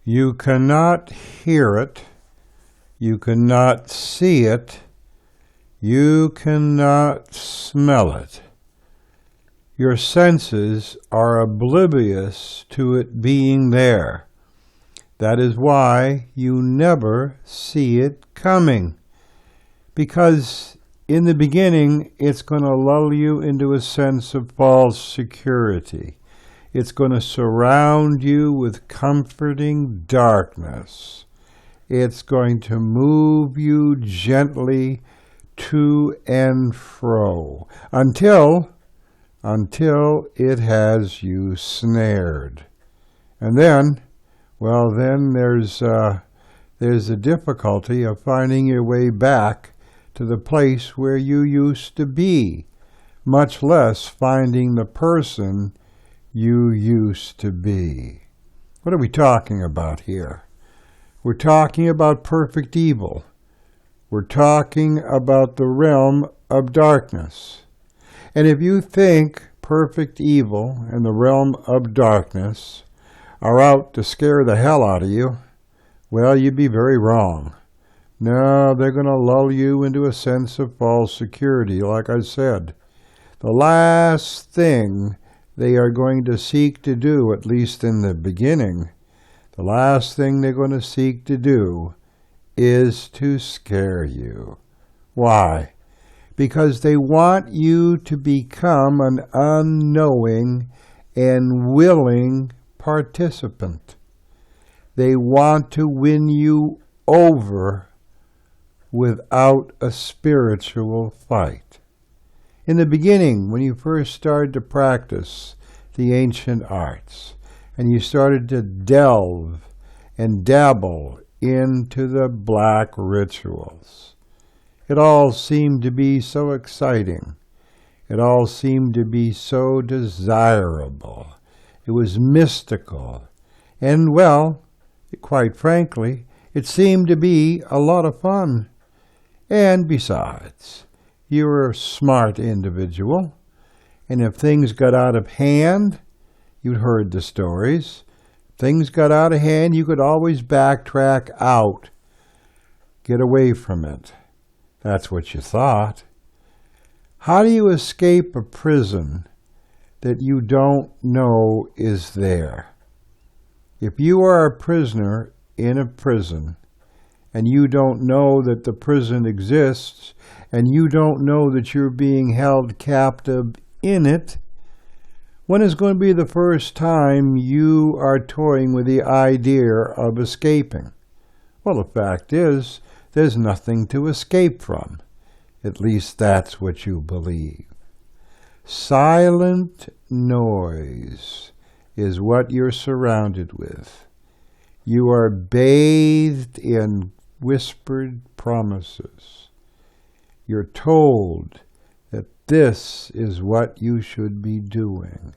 You cannot hear it. You cannot see it. You cannot smell it. Your senses are oblivious to it being there. That is why you never see it coming. Because in the beginning, it's going to lull you into a sense of false security. It's going to surround you with comforting darkness. It's going to move you gently to and fro until it has you snared. And then, there's a difficulty of finding your way back to the place where you used to be, much less finding the person you used to be. What are we talking about here? We're talking about perfect evil. We're talking about the realm of darkness. And if you think perfect evil and the realm of darkness are out to scare the hell out of you, well, you'd be very wrong. No, they're going to lull you into a sense of false security, like I said. The last thing they are going to seek to do, at least in the beginning, the last thing they're going to seek to do is to scare you. Why? Because they want you to become an unknowing and willing participant. They want to win you over without a spiritual fight. In the beginning, when you first started to practice the ancient arts, and you started to delve and dabble into the black rituals, it all seemed to be so exciting. It all seemed to be so desirable. It was mystical. And, well, quite frankly, it seemed to be a lot of fun. And besides, you were a smart individual, and if things got out of hand, you'd heard the stories. If things got out of hand, you could always backtrack out, get away from it. That's what you thought. How do you escape a prison that you don't know is there? If you are a prisoner in a prison, and you don't know that the prison exists, and you don't know that you're being held captive in it, when is going to be the first time you are toying with the idea of escaping? Well, the fact is, there's nothing to escape from. At least that's what you believe. Silent noise is what you're surrounded with. You are bathed in whispered promises. You're told that this is what you should be doing.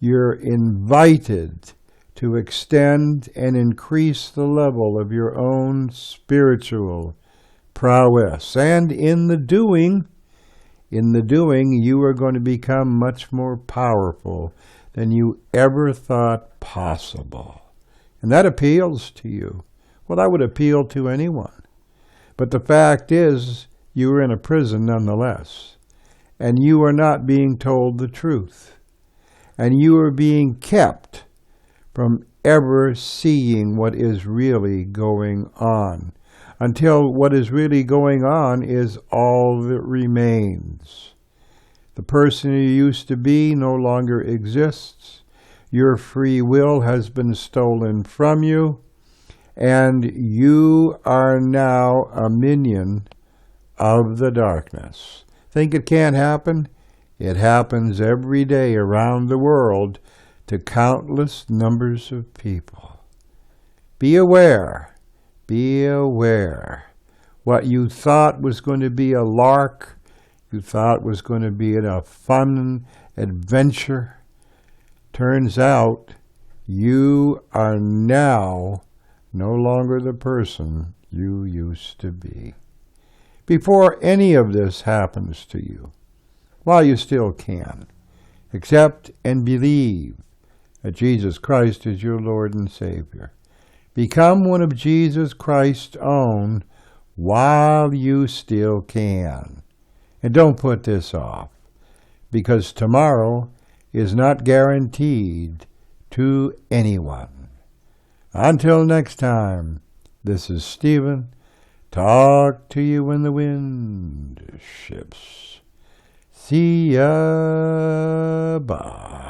You're invited to extend and increase the level of your own spiritual prowess. And in the doing, you are going to become much more powerful than you ever thought possible. And that appeals to you. Well, that would appeal to anyone. But the fact is, you are in a prison nonetheless. And you are not being told the truth. And you are being kept from ever seeing what is really going on, until what is really going on is all that remains. The person you used to be no longer exists. Your free will has been stolen from you, and you are now a minion of the darkness. Think it can't happen? It happens every day around the world to countless numbers of people. Be aware. Be aware. What you thought was going to be a lark, you thought was going to be a fun adventure, turns out you are now no longer the person you used to be. Before any of this happens to you, while you still can, accept and believe that Jesus Christ is your Lord and Savior. Become one of Jesus Christ's own while you still can. And don't put this off, because tomorrow is not guaranteed to anyone. Until next time, this is Stephen. Talk to you when the wind shifts. See ya. Bye.